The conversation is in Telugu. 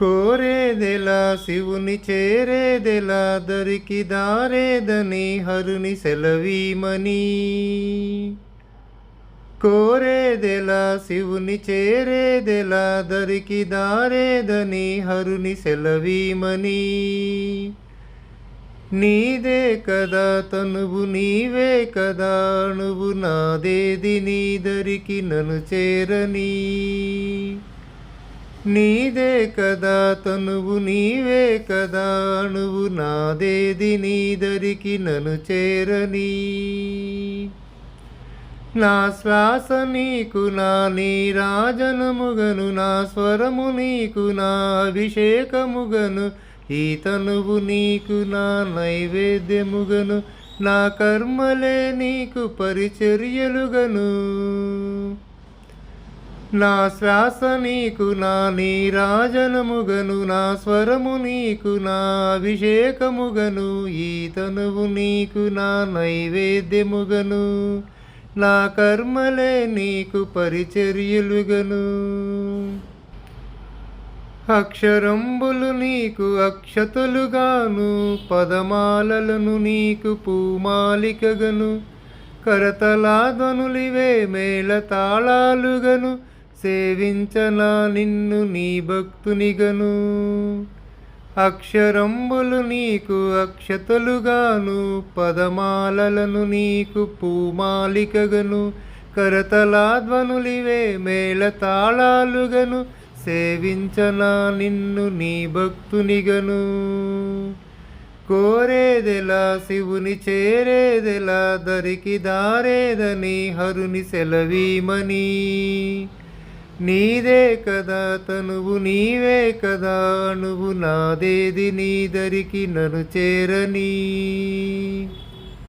కోరేదెలా శివుని చేరేదెలా దరికి దారేదని హరుని సెలవీమని. కోరేదెలా శివుని చేరేదెలా దరికి దారేదని హరుని సెలవీమని. నీదే కదా తనువు నీవే కదా నువ్వు నాదేది నీదరికి నన్ను చేరని. నీదే కదా తనువు నీవే కదా నువ్వు నాదేది నీదరికి నన్ను చేరని. నా శ్వాస నీకు నా నీరాజనముగను నా స్వరము నీకు నా అభిషేకముగను ఈ తనువు నీకు నా నైవేద్యముగను నా కర్మలే నీకు పరిచర్యలుగను. నా శ్వాస నీకు నా నీరాజనముగను నా స్వరము నీకు నా అభిషేకముగను ఈ తనువు నీకు నా నైవేద్యముగను నా కర్మలే నీకు పరిచర్యలుగను. అక్షరంబులు నీకు అక్షతలుగాను పదమాలలను నీకు పూమాలికగను కరతలాధ్వనులివే మేళతాళాలుగను సేవించనా నిన్ను నీ భక్తునిగను. అక్షరంబులు నీకు అక్షతలుగాను పదమాలలను నీకు పూమాలికగను కరతలాధ్వనులివే మేళతాళాలుగను సేవించనా నిన్ను నీ భక్తునిగను. కోరేదెలా శివుని చేరేదెలా దరికి దారేదని హరుని సెలవీమని. నీదే కదా తనువు నీవే కదా నువ్వు నాదేది నీదరికి నన్ను చేరని.